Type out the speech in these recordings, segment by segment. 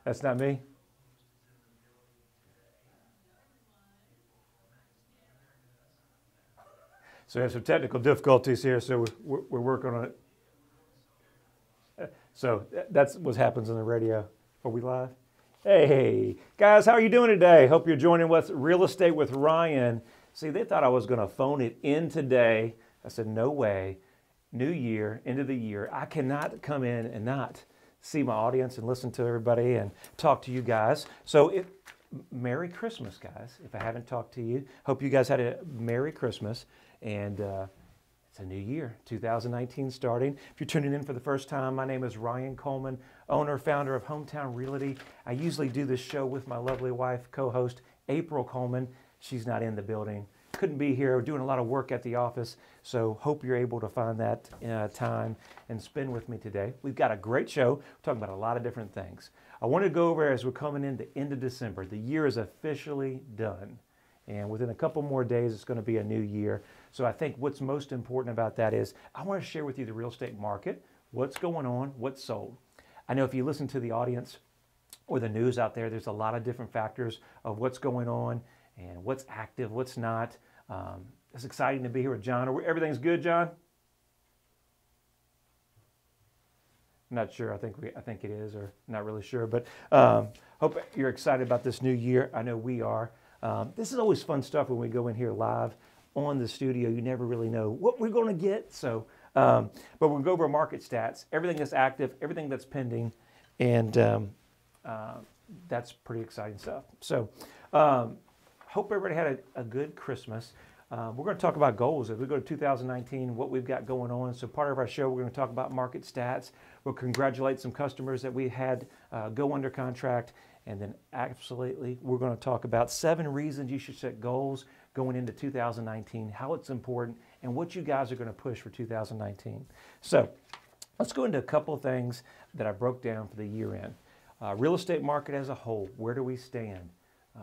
That's not me? So we have some technical difficulties here, so we're working on it. So that's what happens on the radio. Are we live? Hey, guys, how are you doing today? Hope you're joining with Real Estate with Ryan. See, they thought I was going to phone it in today. I said, no way. New year, end of the year. I cannot come in and not see my audience and listen to everybody and talk to you guys. So Merry Christmas, guys. If I haven't talked to you, hope you guys had a Merry Christmas. And it's a new year, 2019 starting. If you're tuning in for the first time, my name is Ryan Coleman, owner, founder of Hometown Realty. I usually do this show with my lovely wife, co-host April Coleman. She's not in the building. Couldn't be here. We're doing a lot of work at the office, so hope you're able to find that time and spend with me today. We've got a great show. We're talking about a lot of different things. I want to go over as we're coming in the end of December. The year is officially done, and within a couple more days, it's going to be a new year. So I think what's most important about that is I want to share with you the real estate market, what's going on, what's sold. I know if you listen to the audience or the news out there, there's a lot of different factors of what's going on and what's active, what's not. It's exciting to be here with John. Everything's good, John? I'm not sure. I think it is, or not really sure. But hope you're excited about this new year. I know we are. This is always fun stuff when we go in here live on the studio. You never really know what we're going to get. So, but we'll go over market stats, everything that's active, everything that's pending, and that's pretty exciting stuff. So, hope everybody had a good Christmas. We're going to talk about goals as we go to 2019, what we've got going on. So part of our show, we're going to talk about market stats. We'll congratulate some customers that we had go under contract. And then absolutely, we're going to talk about 7 reasons you should set goals going into 2019, how it's important, and what you guys are going to push for 2019. So let's go into a couple of things that I broke down for the year end. Real estate market as a whole, where do we stand?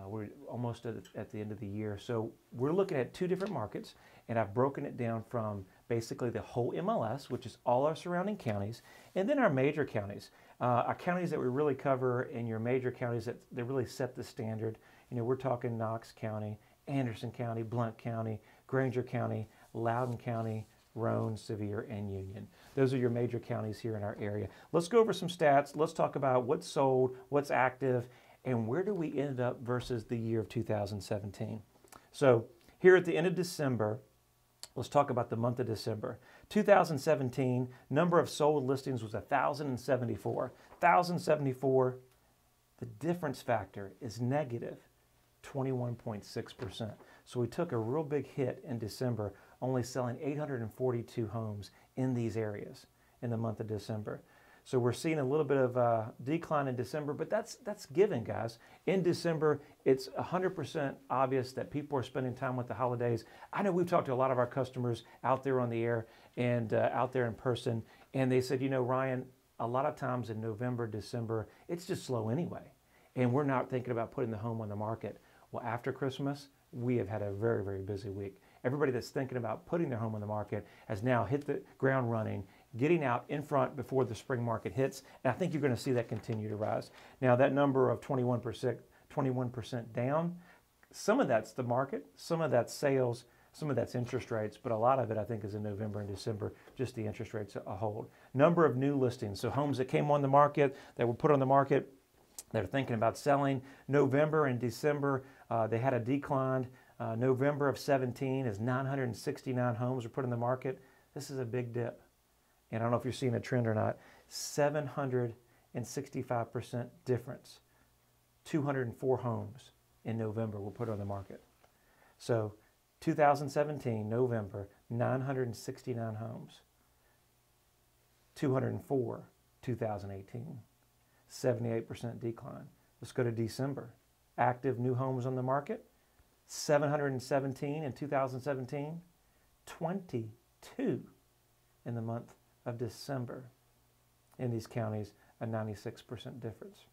We're almost at the end of the year. So we're looking at 2 different markets, and I've broken it down from basically the whole MLS, which is all our surrounding counties, and then our major counties. Our counties that we really cover in your major counties that really set the standard. You know, we're talking Knox County, Anderson County, Blount County, Granger County, Loudoun County, Roane, Sevier, and Union. Those are your major counties here in our area. Let's go over some stats. Let's talk about what's sold, what's active, and where do we end up versus the year of 2017. So here at the end of December, let's talk about the month of December. 2017, number of sold listings was 1,074. 1,074, the difference factor is negative 21.6%. So we took a real big hit in December, only selling 842 homes in these areas in the month of December. So we're seeing a little bit of a decline in December, but that's given, guys. In December, it's 100% obvious that people are spending time with the holidays. I know we've talked to a lot of our customers out there on the air and out there in person, and they said, you know, Ryan, a lot of times in November, December, it's just slow anyway, and we're not thinking about putting the home on the market. Well, after Christmas, we have had a very, very busy week. Everybody that's thinking about putting their home on the market has now hit the ground running, getting out in front before the spring market hits. And I think you're going to see that continue to rise. Now, that number of 21% down, some of that's the market, some of that's sales, some of that's interest rates, but a lot of it, I think, is in November and December, just the interest rates a whole. Number of new listings, so homes that came on the market, that were put on the market, that are thinking about selling. November and December, they had a decline. November of 17 is 969 homes were put on the market. This is a big dip. And I don't know if you're seeing a trend or not, 765% difference. 204 homes in November were put on the market. So 2017, November, 969 homes. 204, 2018, 78% decline. Let's go to December. Active new homes on the market, 717 in 2017, 22 in the month of December. In these counties, a 96% difference.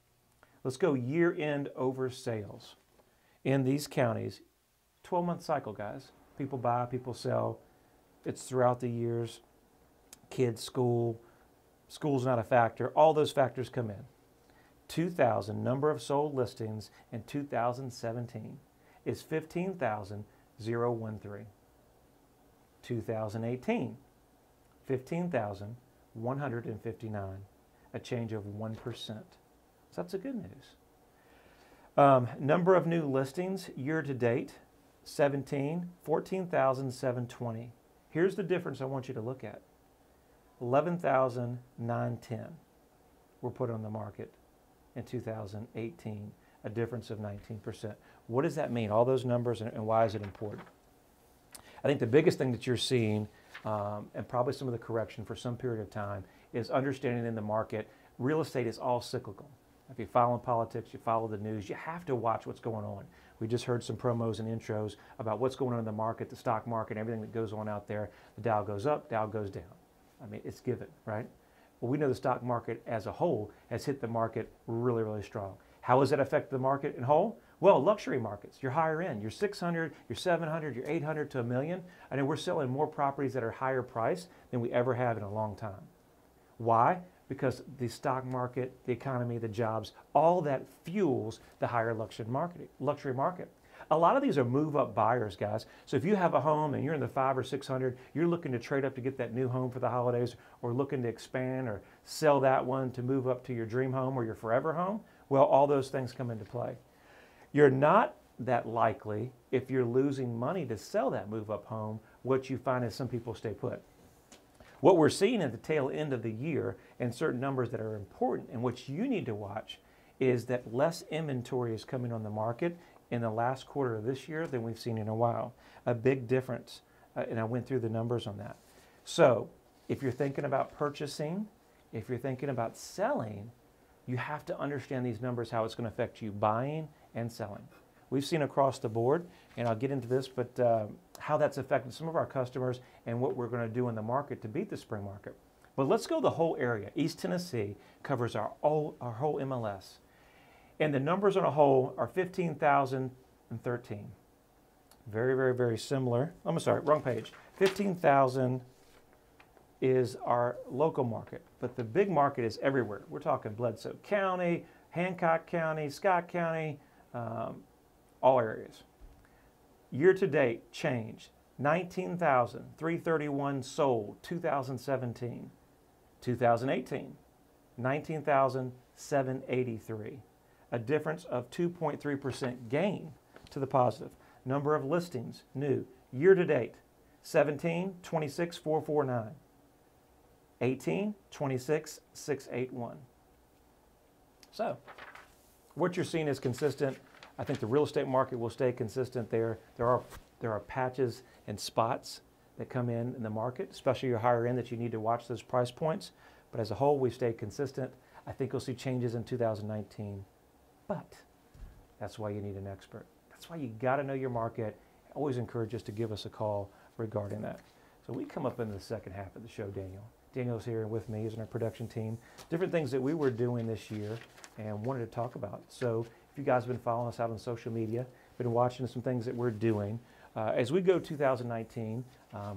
Let's go year end over sales. In these counties, 12-month cycle, guys. People buy, people sell. It's throughout the years. Kids, school's not a factor. All those factors come in. number of sold listings in 2017 is 15,013. 2018, 15,159, a change of 1%. So that's a good news. Number of new listings year to date, 14,720. Here's the difference I want you to look at. 11,910 were put on the market in 2018, a difference of 19%. What does that mean? All those numbers, and why is it important? I think the biggest thing that you're seeing, and probably some of the correction for some period of time, is understanding in the market, real estate is all cyclical. If you follow politics, you follow the news, you have to watch what's going on. We just heard some promos and intros about what's going on in the market, the stock market, everything that goes on out there. The Dow goes up, Dow goes down. I mean, it's given, right? Well, we know the stock market as a whole has hit the market really, really strong. How has that affected the market in whole? Well, luxury markets, you're higher end. You're 600, you're 700, you're 800 to a million. I mean, we're selling more properties that are higher priced than we ever have in a long time. Why? Because the stock market, the economy, the jobs, all that fuels the higher luxury market. A lot of these are move-up buyers, guys. So if you have a home and you're in the 500 or 600, you're looking to trade up to get that new home for the holidays, or looking to expand or sell that one to move up to your dream home or your forever home, well, all those things come into play. You're not that likely, if you're losing money to sell that move-up home, what you find is some people stay put. What we're seeing at the tail end of the year, and certain numbers that are important and which you need to watch, is that less inventory is coming on the market in the last quarter of this year than we've seen in a while. A big difference, and I went through the numbers on that. So if you're thinking about purchasing, if you're thinking about selling, you have to understand these numbers, how it's going to affect you buying and selling. We've seen across the board, and I'll get into this, but how that's affected some of our customers and what we're going to do in the market to beat the spring market. But let's go the whole area. East Tennessee covers our whole MLS. And the numbers on a whole are 15,013. Very, very, very similar. I'm sorry, wrong page. 15,000 is our local market, but the big market is everywhere. We're talking Bledsoe County, Hancock County, Scott County, all areas. Year to date, change, 19,331 sold, 2017. 2018, 19,783. A difference of 2.3% gain to the positive. Number of listings, new. Year to date, 17, 26,449. 18, 26,681. So, what you're seeing is consistent. I think the real estate market will stay consistent there. There are patches and spots that come in the market, especially your higher end, that you need to watch those price points. But as a whole, we've stayed consistent. I think you'll see changes in 2019. But that's why you need an expert. That's why you got to know your market. I always encourage us to give us a call regarding that. So we come up into the second half of the show, Daniel. Daniel's here with me. He's in our production team. Different things that we were doing this year and wanted to talk about. So if you guys have been following us out on social media, been watching some things that we're doing, as we go 2019,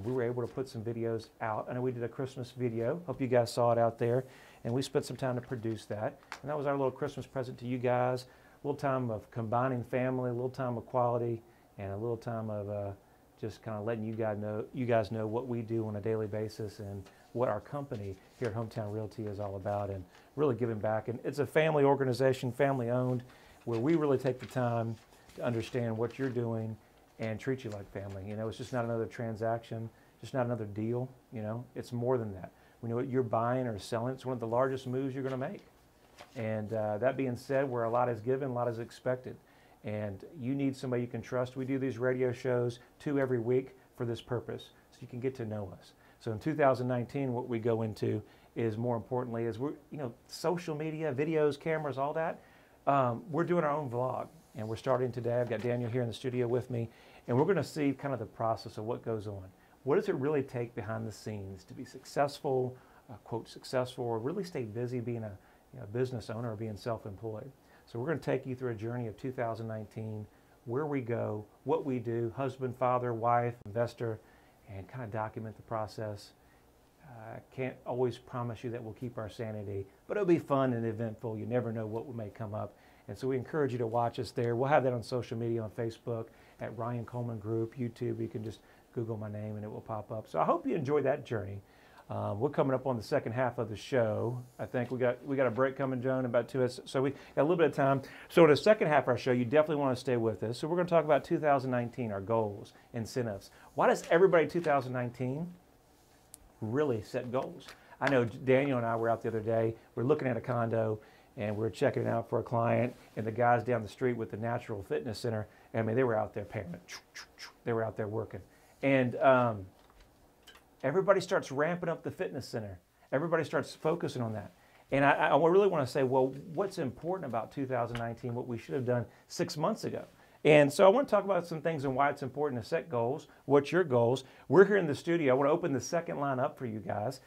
we were able to put some videos out. I know we did a Christmas video. Hope you guys saw it out there. And we spent some time to produce that. And that was our little Christmas present to you guys. A little time of combining family, a little time of quality, and a little time of just kind of letting you guys know what we do on a daily basis and what our company here at Hometown Realty is all about, and really giving back. And it's a family organization, family owned, where we really take the time to understand what you're doing and treat you like family. You know, it's just not another transaction, just not another deal. You know, it's more than that. We know what you're buying or selling. It's one of the largest moves you're going to make. And that being said, where a lot is given, a lot is expected. And you need somebody you can trust. We do these radio shows 2 every week for this purpose, so you can get to know us. So in 2019, what we go into is, more importantly, is social media, videos, cameras, all that. We're doing our own vlog, and we're starting today. I've got Daniel here in the studio with me, and we're going to see kind of the process of what goes on. What does it really take behind the scenes to be successful, quote successful, or really stay busy being a business owner or being self-employed? So we're going to take you through a journey of 2019, where we go, what we do, husband, father, wife, investor, and kind of document the process. I can't always promise you that we'll keep our sanity, but it'll be fun and eventful. You never know what may come up. And so we encourage you to watch us there. We'll have that on social media, on Facebook, at Ryan Coleman Group, YouTube. You can just Google my name and it will pop up. So I hope you enjoy that journey. We're coming up on the second half of the show. I think we got a break coming, Joan, about 2 minutes. So we got a little bit of time. So in the second half of our show, you definitely want to stay with us. So we're going to talk about 2019, our goals, incentives. Why does everybody in 2019 really set goals? I know Daniel and I were out the other day. We're looking at a condo, and we're checking it out for a client, and the guys down the street with the Natural Fitness Center, I mean, they were out there paying. They were out there working. And everybody starts ramping up the fitness center. Everybody starts focusing on that. And I really want to say, well, what's important about 2019, what we should have done 6 months ago? And so I want to talk about some things and why it's important to set goals. What's your goals? We're here in the studio. I want to open the second line up for you guys.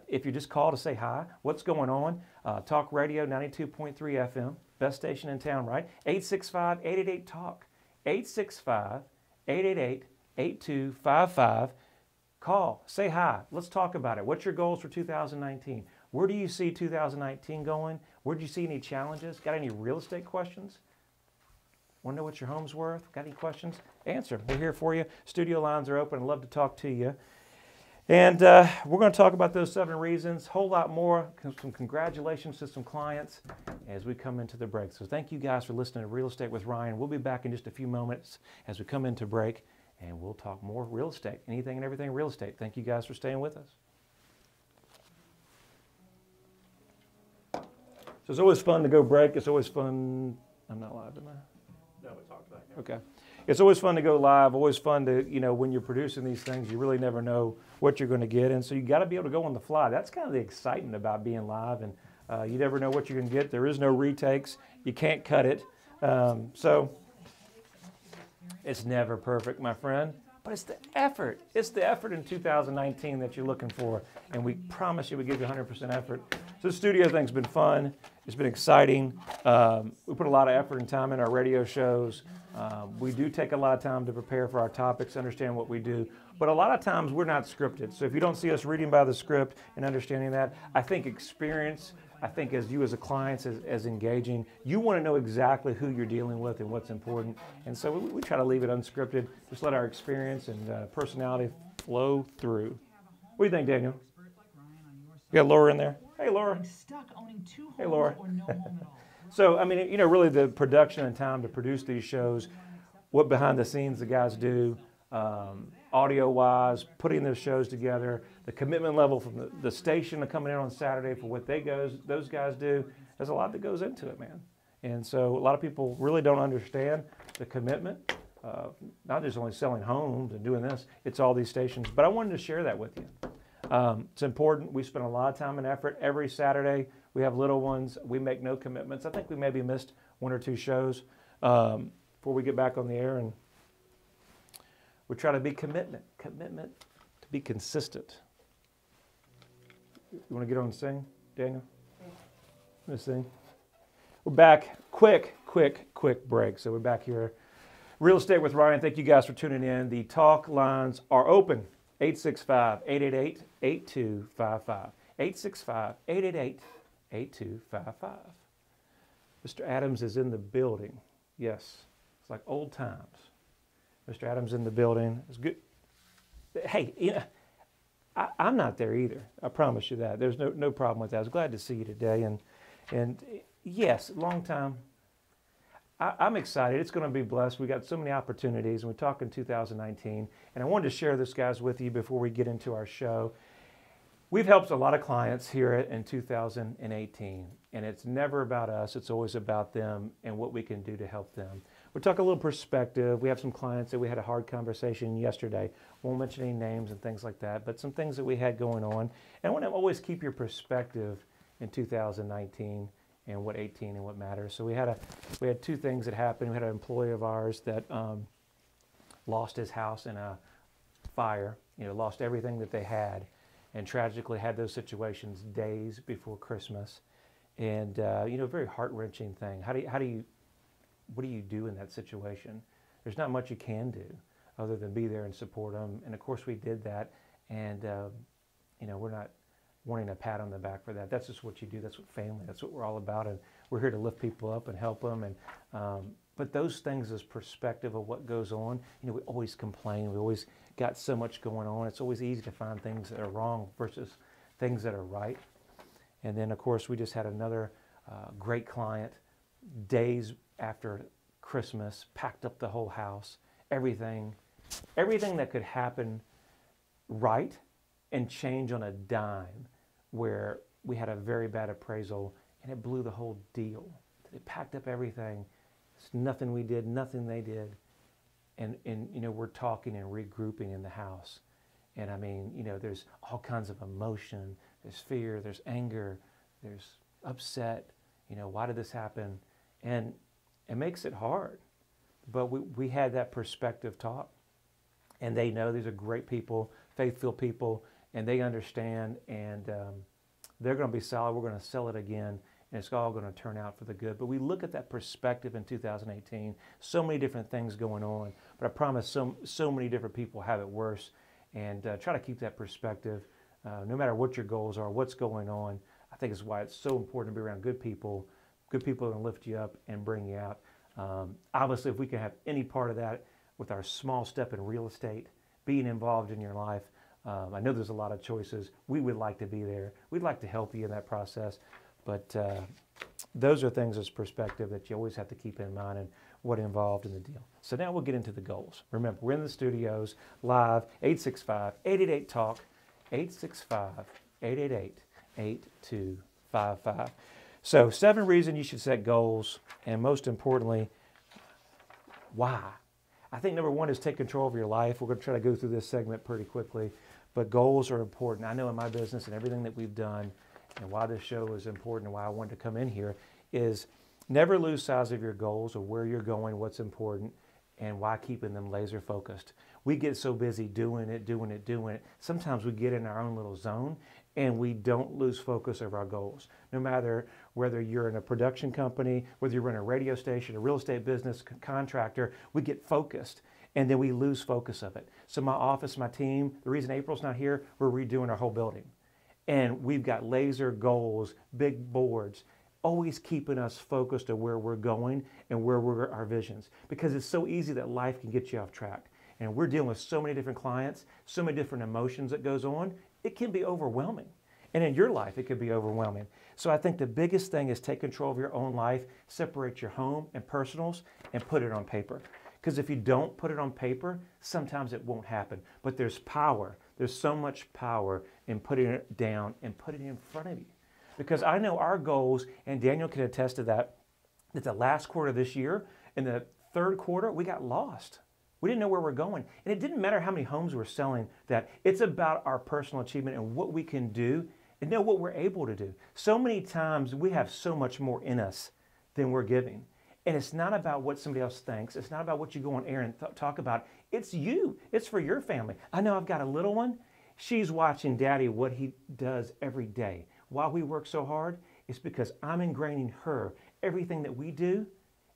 If you just call to say hi, what's going on? Talk Radio 92.3 FM, best station in town, right? 865-888-TALK, 865-888-8255. Call, say hi, let's talk about it. What's your goals for 2019? Where do you see 2019 going? Where do you see any challenges? Got any real estate questions? Want to know what your home's worth? Got any questions? Answer. We're here for you. Studio lines are open. I'd love to talk to you. And we're going to talk about those 7 reasons, whole lot more. Some congratulations to some clients as we come into the break. So thank you guys for listening to Real Estate with Ryan. We'll be back in just a few moments as we come into break, and we'll talk more real estate, anything and everything real estate. Thank you guys for staying with us. So it's always fun to go break. It's always fun. I'm not live, am I? No, we talked about it. Okay. It's always fun to go live, always fun to, when you're producing these things, you really never know what you're going to get. And so you got to be able to go on the fly. That's kind of the excitement about being live. And you never know what you're going to get. There is no retakes. You can't cut it. So it's never perfect, my friend. But it's the effort. It's the effort in 2019 that you're looking for. And we promise you we give you 100% effort. So the studio thing's been fun. It's been exciting. We put a lot of effort and time in our radio shows. We do take a lot of time to prepare for our topics, understand what we do. But a lot of times we're not scripted. So if you don't see us reading by the script and understanding that, I think experience, I think as you as a client, as engaging, you want to know exactly who you're dealing with and what's important. And so we try to leave it unscripted. Just let our experience and personality flow through. What do you think, Daniel? You got Laura in there? Hey, Laura. Hey, Laura. So, I mean, really the production and time to produce these shows, what behind the scenes the guys do, audio-wise, putting those shows together, the commitment level from the station to coming in on Saturday for what those guys do, there's a lot that goes into it, man. And so a lot of people really don't understand the commitment, not just only selling homes and doing this, it's all these stations. But I wanted to share that with you. It's important. We spend a lot of time and effort every Saturday. We have little ones. We make no commitments. I think we maybe missed 1 or 2 shows before we get back on the air, and we try to be commitment to be consistent. You want to get on and sing, Daniel? I'm going to sing. We're back. Quick break. So we're back here. Real Estate with Ryan. Thank you guys for tuning in. The talk lines are open. 865-888-8255. 865-888-8255. Mr. Adams is in the building. Yes, it's like old times. Mr. Adams in the building. It's good. Hey, I'm not there either. I promise you that. There's no problem with that. I was glad to see you today. And yes, long time. I'm excited. It's going to be blessed. We got so many opportunities, and we're talking 2019. And I wanted to share this, guys, with you before we get into our show. We've helped a lot of clients here in 2018, and it's never about us. It's always about them and what we can do to help them. We'll talk a little perspective. We have some clients that we had a hard conversation yesterday. Won't mention any names and things like that, but some things that we had going on. And I want to always keep your perspective in 2019 and what 18 and what matters. So we had 2 things that happened. We had an employee of ours that lost his house in a fire, lost everything that they had, and tragically had those situations days before Christmas. And very heart-wrenching thing. What do you do in that situation? There's not much you can do other than be there and support them. And of course we did that. And we're not wanting a pat on the back for that. That's just what you do. That's what family, that's what we're all about. And we're here to lift people up and help them. And but those things is perspective of what goes on. We always complain. We always got so much going on. It's always easy to find things that are wrong versus things that are right. And then, of course, we just had another great client. Days after Christmas, packed up the whole house. Everything that could happen right and change on a dime, where we had a very bad appraisal and it blew the whole deal. They packed up everything. It's nothing we did, nothing they did. And we're talking and regrouping in the house. And I mean, there's all kinds of emotion. There's fear, there's anger, there's upset. Why did this happen? And it makes it hard. But we had that perspective talk. And they know these are great people, faith-filled people, and they understand, and they're going to be solid. We're going to sell it again, and it's all going to turn out for the good. But we look at that perspective in 2018, so many different things going on, but I promise so many different people have it worse, and try to keep that perspective. No matter what your goals are, what's going on, I think is why it's so important to be around good people are going to lift you up and bring you out. Obviously, if we can have any part of that with our small step in real estate, being involved in your life, I know there's a lot of choices. We would like to be there. We'd like to help you in that process. But those are things as perspective that you always have to keep in mind and what involved in the deal. So now we'll get into the goals. Remember, we're in the studios live, 865-888-TALK, 865-888-8255. So 7 reasons you should set goals, and most importantly, why? I think number 1 is take control of your life. We're going to try to go through this segment pretty quickly, but goals are important. I know in my business and everything that we've done, and why this show is important and why I wanted to come in here, is never lose sight of your goals or where you're going, what's important, and why keeping them laser focused. We get so busy doing it. Sometimes we get in our own little zone and we don't lose focus of our goals. No matter whether you're in a production company, whether you're in a radio station, a real estate business, contractor, we get focused and then we lose focus of it. So my office, my team, the reason April's not here, we're redoing our whole building. And we've got laser goals, big boards, always keeping us focused on where we're going and where we're our visions. Because it's so easy that life can get you off track. And we're dealing with so many different clients, so many different emotions that goes on, it can be overwhelming. And in your life, it could be overwhelming. So I think the biggest thing is take control of your own life, separate your home and personals, and put it on paper. Because if you don't put it on paper, sometimes it won't happen. But there's power. There's so much power in putting it down and putting it in front of you. Because I know our goals, and Daniel can attest to that the last quarter of this year, in the third quarter, we got lost. We didn't know where we're going. And it didn't matter how many homes we're selling, that it's about our personal achievement and what we can do and know what we're able to do. So many times we have so much more in us than we're giving. And it's not about what somebody else thinks. It's not about what you go on air and talk about. It's you. It's for your family. I know I've got a little one. She's watching Daddy, what he does every day. While we work so hard, it's because I'm ingraining her. Everything that we do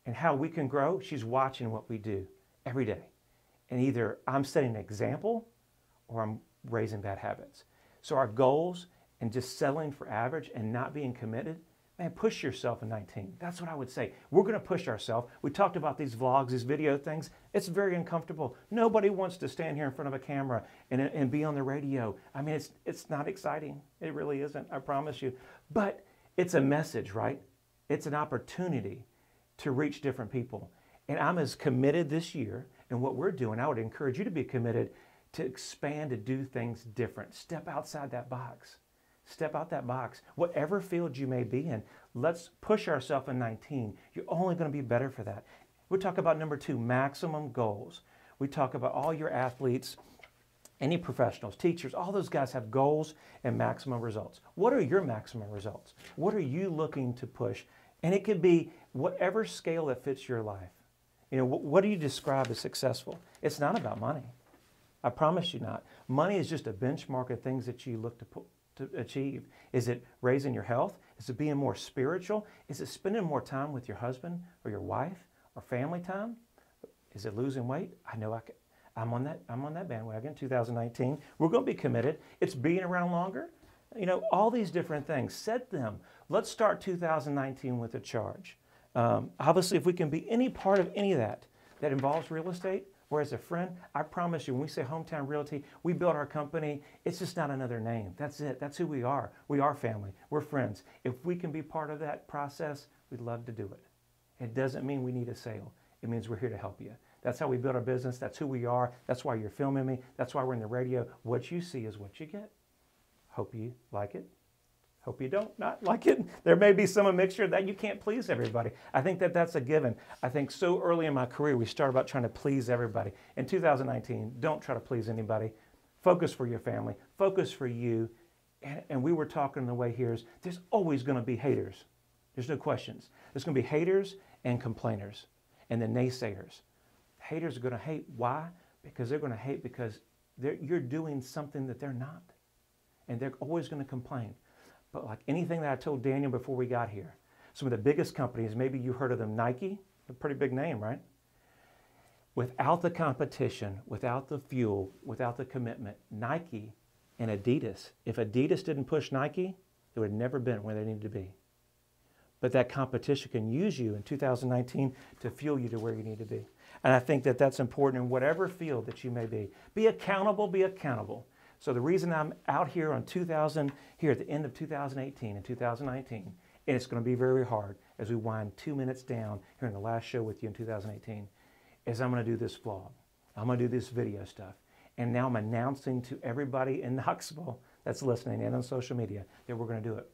and how we can grow, she's watching what we do every day. And either I'm setting an example or I'm raising bad habits. So our goals and just settling for average and not being committed, man, push yourself in 19. That's what I would say. We're going to push ourselves. We talked about these vlogs, these video things. It's very uncomfortable. Nobody wants to stand here in front of a camera and be on the radio. I mean, it's not exciting. It really isn't, I promise you. But it's a message, right? It's an opportunity to reach different people. And I'm as committed this year in what we're doing. I would encourage you to be committed to expand, to do things different. Step outside that box. Step out that box. Whatever field you may be in, let's push ourselves in 19. You're only going to be better for that. We talk about number 2, maximum goals. We talk about all your athletes, any professionals, teachers, all those guys have goals and maximum results. What are your maximum results? What are you looking to push? And it could be whatever scale that fits your life. What do you describe as successful? It's not about money. I promise you not. Money is just a benchmark of things that you look to achieve. Is it raising your health? Is it being more spiritual? Is it spending more time with your husband or your wife or family time? Is it losing weight? I know I'm on that bandwagon. 2019, we're going to be committed. It's being around longer. You know, all these different things. Set them. Let's start 2019 with a charge. Obviously, if we can be any part of any of that involves real estate, or as a friend, I promise you, when we say Hometown Realty, we built our company. It's just not another name. That's it. That's who we are. We are family. We're friends. If we can be part of that process, we'd love to do it. It doesn't mean we need a sale. It means we're here to help you. That's how we build our business. That's who we are. That's why you're filming me. That's why we're in the radio. What you see is what you get. Hope you like it. Hope you don't not like it. There may be some mixture that you can't please everybody. I think that's a given. I think so early in my career, we started about trying to please everybody. In 2019, don't try to please anybody. Focus for your family. Focus for you. And we were talking the way here is there's always going to be haters. There's no questions. There's going to be haters and complainers and the naysayers. Haters are going to hate. Why? Because they're going to hate because you're doing something that they're not. And they're always going to complain. But like anything that I told Daniel before we got here, some of the biggest companies, maybe you heard of them, Nike, a pretty big name, right? Without the competition, without the fuel, without the commitment, Nike and Adidas, if Adidas didn't push Nike, it would have never been where they needed to be. But that competition can use you in 2019 to fuel you to where you need to be. And I think that that's important in whatever field that you may be. Be accountable, be accountable. So the reason I'm out here on here at the end of 2018 and 2019, and it's going to be very hard as we wind 2 minutes down here in the last show with you in 2018, is I'm going to do this vlog. I'm going to do this video stuff. And now I'm announcing to everybody in Knoxville that's listening and on social media that we're going to do it.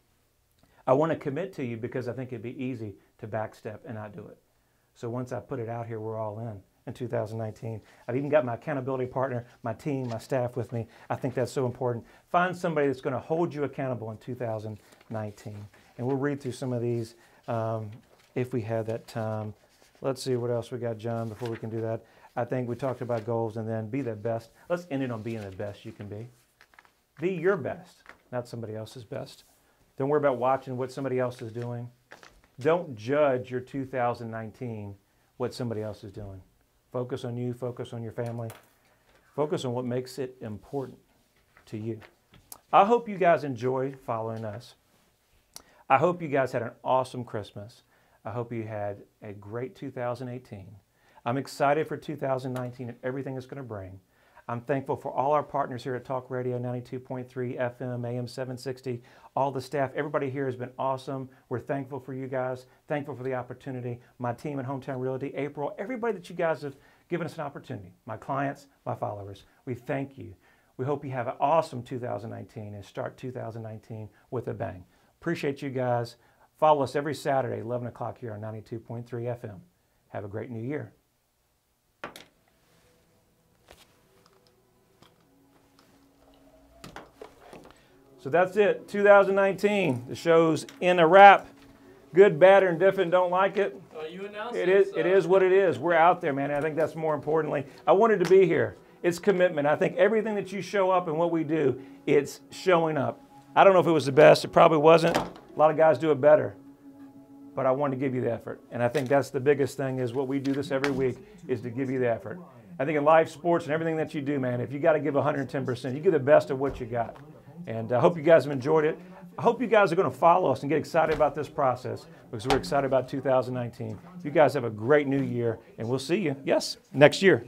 I want to commit to you because I think it'd be easy to backstep and not do it. So once I put it out here, we're all in 2019. I've even got my accountability partner, my team, my staff with me. I think that's so important. Find somebody that's going to hold you accountable in 2019. And we'll read through some of these if we have that time. Let's see what else we got, John, before we can do that. I think we talked about goals and then be the best. Let's end it on being the best you can be. Be your best, not somebody else's best. Don't worry about watching what somebody else is doing. Don't judge your 2019 what somebody else is doing. Focus on you, focus on your family, focus on what makes it important to you. I hope you guys enjoy following us. I hope you guys had an awesome Christmas. I hope you had a great 2018. I'm excited for 2019 and everything it's going to bring. I'm thankful for all our partners here at Talk Radio 92.3 FM, AM 760, all the staff. Everybody here has been awesome. We're thankful for you guys, thankful for the opportunity. My team at Hometown Realty, April, everybody that you guys have given us an opportunity, my clients, my followers, we thank you. We hope you have an awesome 2019 and start 2019 with a bang. Appreciate you guys. Follow us every Saturday, 11 o'clock here on 92.3 FM. Have a great new year. So that's it, 2019. The show's in a wrap. Good, bad, or indifferent, don't like it. You announced it. It is what it is. We're out there, man. I think that's more importantly. I wanted to be here. It's commitment. I think everything that you show up and what we do, it's showing up. I don't know if it was the best. It probably wasn't. A lot of guys do it better. But I wanted to give you the effort. And I think that's the biggest thing is what we do this every week is to give you the effort. I think in life, sports, and everything that you do, man, if you got to give 110%, you give the best of what you got. And I hope you guys have enjoyed it. I hope you guys are going to follow us and get excited about this process because we're excited about 2019. You guys have a great new year, and we'll see you, yes, next year.